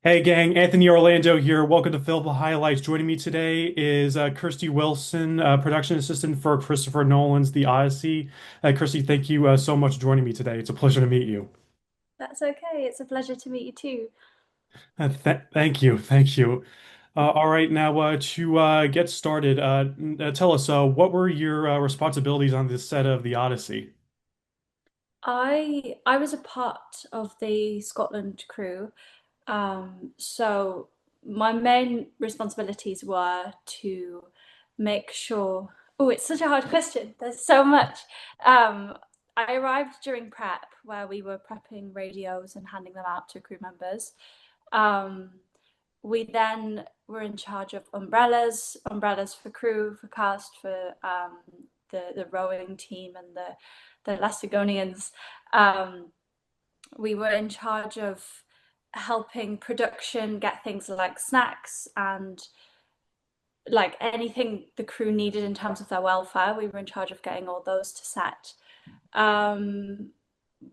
Hey gang, Anthony Orlando here. Welcome to Film Highlights. Joining me today is Kirsty Wilson, production assistant for Christopher Nolan's The Odyssey. Kirsty, thank you so much for joining me today. It's a pleasure to meet you. That's okay. It's a pleasure to meet you too. Thank you, thank you. All right, now to get started, tell us what were your responsibilities on this set of The Odyssey? I was a part of the Scotland crew. So my main responsibilities were to make sure. Oh, it's such a hard question. There's so much. Um, I arrived during prep where we were prepping radios and handing them out to crew members. Um, we then were in charge of umbrellas for crew, for cast, for the rowing team and the Lacedemonians. Um, we were in charge of helping production get things like snacks and like anything the crew needed in terms of their welfare. We were in charge of getting all those to set. Um,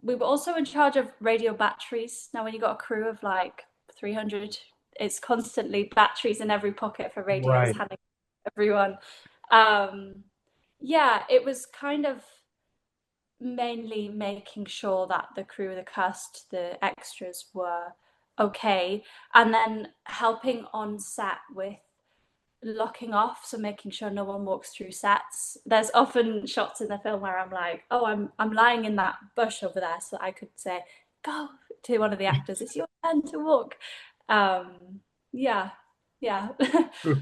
we were also in charge of radio batteries. Now, when you got a crew of like 300, it's constantly batteries in every pocket for radios, Right. handing everyone. Um, yeah, it was kind of mainly making sure that the crew, the cast, the extras were okay, and then helping on set with locking off, so making sure no one walks through sets. There's often shots in the film where I'm like, oh, I'm lying in that bush over there, so I could say, go to one of the actors, it's your turn to walk. Yeah, yeah.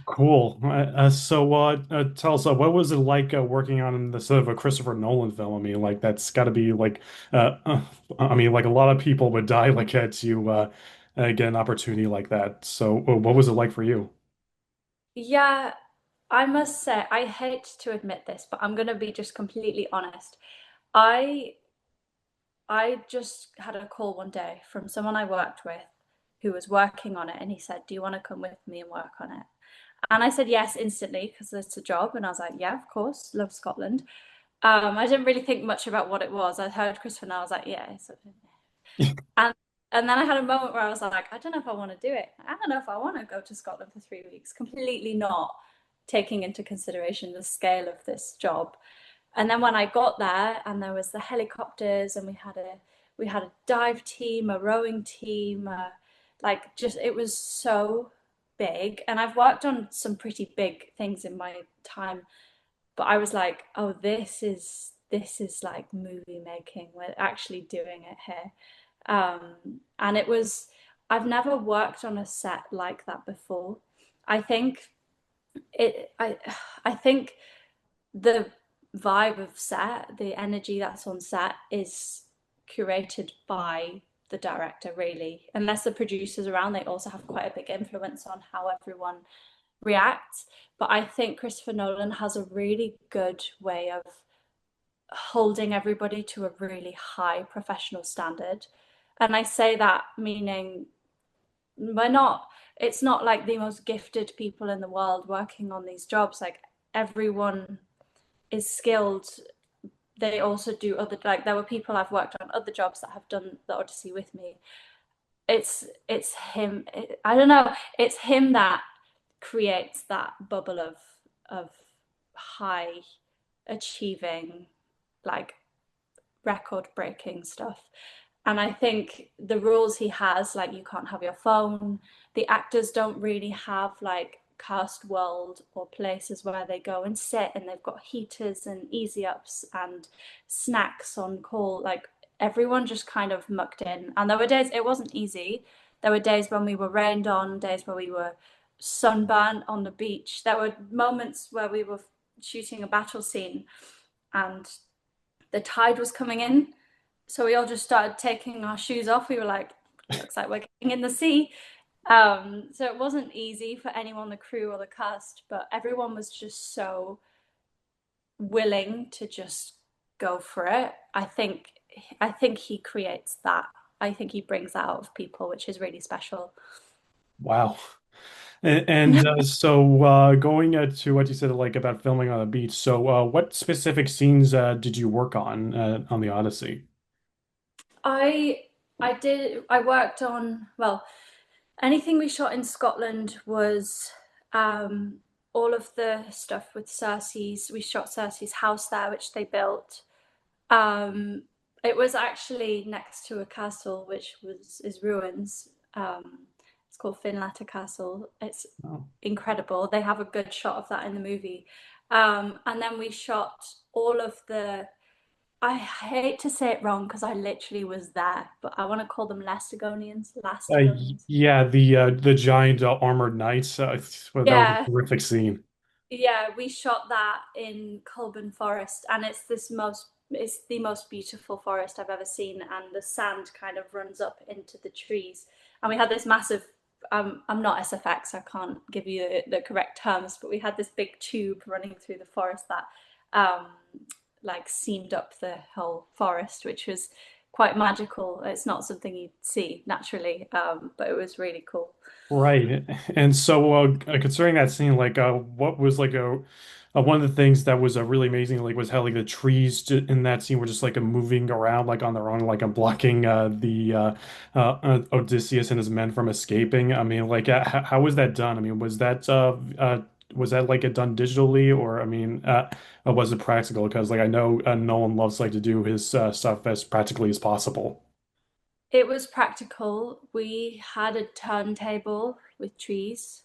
Cool. Tell us, what was it like working on the sort of a Christopher Nolan film? I mean, like that's got to be like, I mean, like a lot of people would die like to get an opportunity like that. So, what was it like for you? Yeah, I must say, I hate to admit this, but I'm gonna be just completely honest. I I just had a call one day from someone I worked with who was working on it, and he said, "Do you want to come with me and work on it?" And I said yes instantly because it's a job, and I was like, "Yeah, of course, love Scotland." I didn't really think much about what it was. I heard Christopher, and I was like, "Yeah." And and then I had a moment where I was like, "I don't know if I want to do it. I don't know if I want to go to Scotland for 3 weeks." Completely not taking into consideration the scale of this job. And then when I got there and there was the helicopters and we had a dive team, a rowing team, like just it was so big. And I've worked on some pretty big things in my time, but I was like, oh, this is like movie making. We're actually doing it here. And it was I've never worked on a set like that before. I think it I think the vibe of set, the energy that's on set is curated by the director, really. Unless the producers around, they also have quite a big influence on how everyone reacts. But I think Christopher Nolan has a really good way of holding everybody to a really high professional standard. And I say that meaning we're not, it's not like the most gifted people in the world working on these jobs. Like everyone is skilled. They also do other, like there were people I've worked on other jobs that have done the Odyssey with me. It's him. I don't know. It's him that creates that bubble of high achieving, like record breaking stuff. And I think the rules he has, like you can't have your phone, the actors don't really have like cast world or places where they go and sit, and they've got heaters and easy ups and snacks on call. Like everyone just kind of mucked in. And there were days it wasn't easy. There were days when we were rained on, days where we were sunburned on the beach. There were moments where we were shooting a battle scene and the tide was coming in. So we all just started taking our shoes off. We were like, looks like we're getting in the sea. So it wasn't easy for anyone, the crew or the cast, but everyone was just so willing to just go for it. I think he creates that. I think he brings that out of people, which is really special. Wow. Going to what you said, like about filming on the beach. So, what specific scenes did you work on the Odyssey? I I worked on, well, Anything we shot in Scotland was um, all of the stuff with Cersei's. We shot Cersei's house there, which they built. Um, it was actually next to a castle which was is ruins. It's called Finlater Castle. It's Oh. incredible. They have a good shot of that in the movie. And then we shot all of the. I hate to say it wrong because I literally was there, but I want to call them Lastagonians. Lastagonians. Yeah, the giant armored knights. Well, that was a Yeah, terrific scene. yeah, we shot that in Culben Forest, and it's the most beautiful forest I've ever seen, and the sand kind of runs up into the trees. And we had this massive I'm not SFX, I can't give you the correct terms, but we had this big tube running through the forest that um like seamed up the whole forest, which was quite magical. It's not something you'd see naturally, but it was really cool. Right. And so, considering that scene, like, what was like one of the things that was really amazing, like, was how like the trees in that scene were just like moving around, like on their own, like blocking the Odysseus and his men from escaping. I mean, like, how was that done? I mean, was that like it done digitally, or I mean, was it practical? Because like I know Nolan loves like to do his stuff as practically as possible. It was practical. We had a turntable with trees,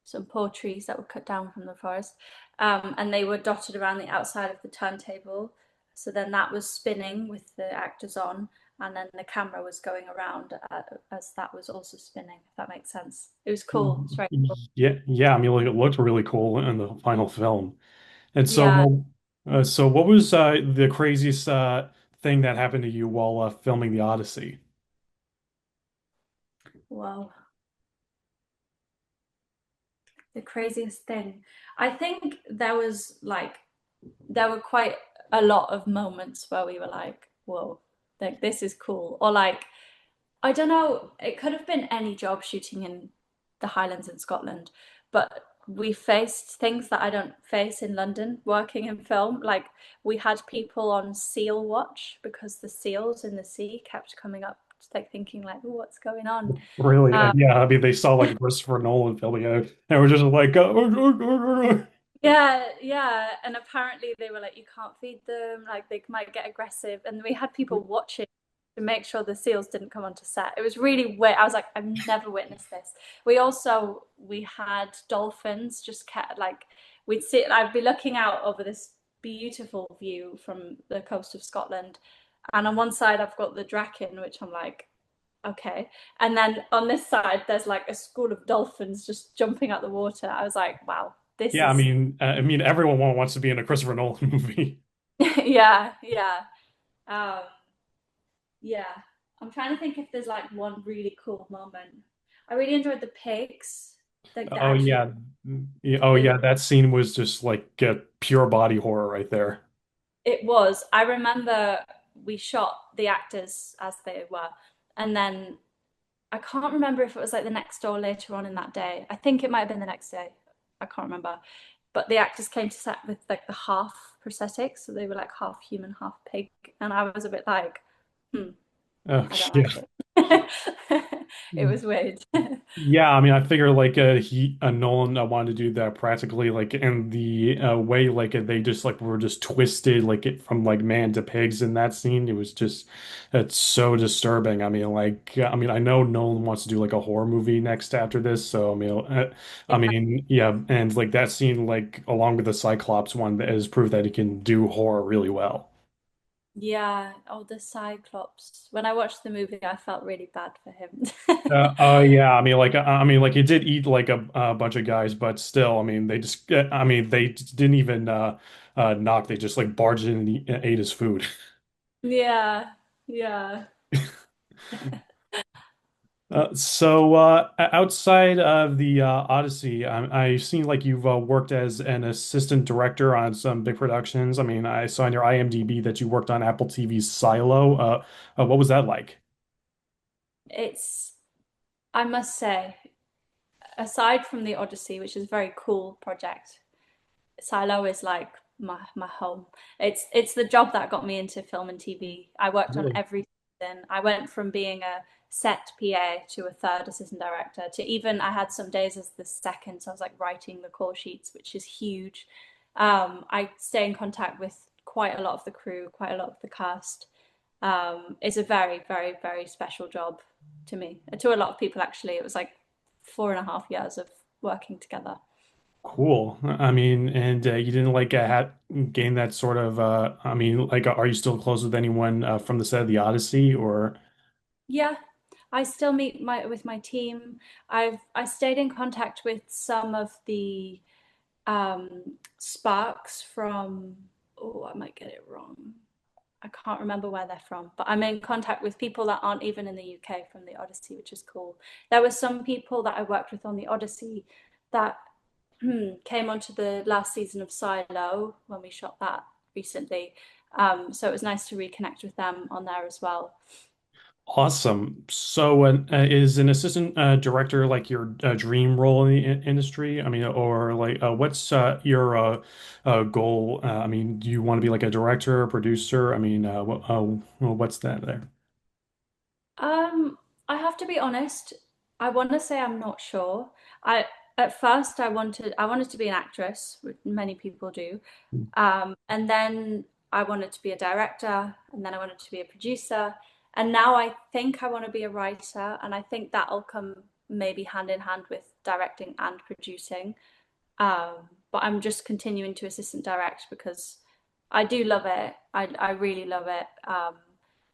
some poor trees that were cut down from the forest, and they were dotted around the outside of the turntable. So then that was spinning with the actors on, and then the camera was going around as that was also spinning, if that makes sense. It was cool. It's very cool. Yeah, yeah. I mean, like it looked really cool in the final film. And Yeah. so what was the craziest thing that happened to you while filming the Odyssey? Wow. The craziest thing. I think there were quite a lot of moments where we were like, whoa, like this is cool. Or like, I don't know, it could have been any job shooting in the Highlands in Scotland, but we faced things that I don't face in London working in film. Like we had people on seal watch because the seals in the sea kept coming up, like thinking like, oh, what's going on? Really? Um, Yeah, I mean, they saw like a Christopher Nolan film, and were just like, Yeah, yeah. And apparently they were like, you can't feed them, like they might get aggressive. And we had people watching to make sure the seals didn't come onto set. It was really weird. I was like, I've never witnessed this. We had dolphins just kept like I'd be looking out over this beautiful view from the coast of Scotland. And on one side I've got the Draken, which I'm like, okay. And then on this side, there's like a school of dolphins just jumping out the water. I was like, wow, this yeah. is, I mean, everyone wants to be in a Christopher Nolan movie. yeah, yeah, um, yeah. I'm trying to think if there's like one really cool moment. I really enjoyed the pigs, like the Oh actual, yeah, oh they yeah. were, That scene was just like pure body horror right there. it was. I remember we shot the actors as they were, and then I can't remember if it was like the next or later on in that day. I think it might have been the next day. I can't remember. But the actors came to set with like the half prosthetics, so they were like half human, half pig. And I was a bit like, hmm, Oh I don't yeah. like it. It was weird. Yeah, I mean, I figure like Nolan wanted to do that practically like in the way like they just like were just twisted like from like man to pigs in that scene. It was just it's so disturbing. I mean, like I mean, I know Nolan wants to do like a horror movie next after this, so I mean, yeah, and like that scene like along with the Cyclops one is proof that he can do horror really well. Yeah. Oh, the Cyclops. When I watched the movie, I felt really bad for him. Oh yeah, I mean, like he did eat like a bunch of guys, but still, I mean, they just, I mean, they just didn't even knock. They just like barged in and ate his food. Yeah. Yeah. Outside of the Odyssey, I've seen like you've worked as an assistant director on some big productions. I mean, I saw on your IMDb that you worked on Apple TV's Silo. What was that like? It's, I must say, aside from the Odyssey, which is a very cool project, Silo is like my home. It's the job that got me into film and TV. I worked on Really? every season. I went from being a set PA to a third assistant director to even I had some days as the second, so I was like writing the call sheets, which is huge. I stay in contact with quite a lot of the crew, quite a lot of the cast. It's a very, very, very special job to me. To a lot of people, actually. It was like 4.5 years of working together. Cool. I mean, and you didn't like gain that sort of I mean, like are you still close with anyone from the set of the Odyssey or Yeah, I still meet my with my team. I stayed in contact with some of the Sparks from, oh, I might get it wrong. I can't remember where they're from, but I'm in contact with people that aren't even in the UK from the Odyssey, which is cool. There were some people that I worked with on the Odyssey that came onto the last season of Silo when we shot that recently. So it was nice to reconnect with them on there as well. awesome. So is an assistant director like your dream role in the industry? I mean, or like what's your goal? I mean, do you want to be like a director, producer? I mean, well, what's that there? Um, I have to be honest. I want to say I'm not sure. I At first I wanted to be an actress, which many people do. And then I wanted to be a director, and then I wanted to be a producer, and now I think I want to be a writer, and I think that'll come maybe hand in hand with directing and producing. But I'm just continuing to assistant direct because I do love it. I really love it.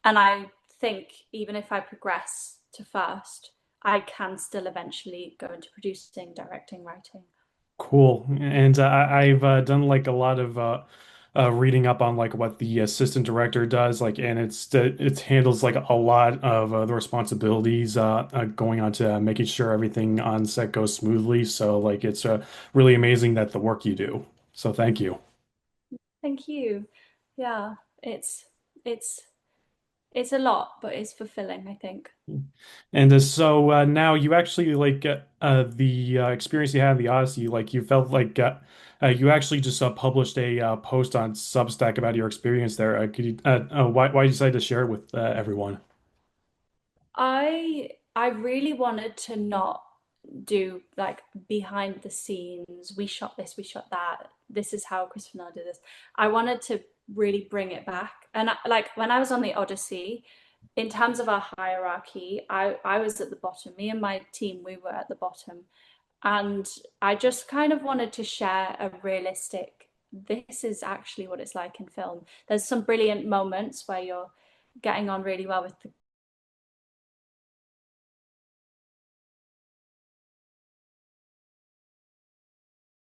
And I think even if I progress to first, I can still eventually go into producing, directing, writing. Cool. And I've done like a lot of reading up on like what the assistant director does, like, and it handles like a lot of the responsibilities going on to making sure everything on set goes smoothly. So like it's really amazing that the work you do. So thank you. Thank you. Yeah, it's it's it's a lot, but it's fulfilling, I think. And so now you actually like the experience you had in the Odyssey, like you felt like you actually just published a post on Substack about your experience there. Could you why you decided to share it with everyone? I really wanted to not do like behind the scenes. We shot this, we shot that. This is how Christopher Nolan did this. I wanted to really bring it back. And like when I was on the Odyssey, in terms of our hierarchy, I was at the bottom. Me and my team, we were at the bottom. And I just kind of wanted to share a realistic, this is actually what it's like in film. There's some brilliant moments where you're getting on really well with the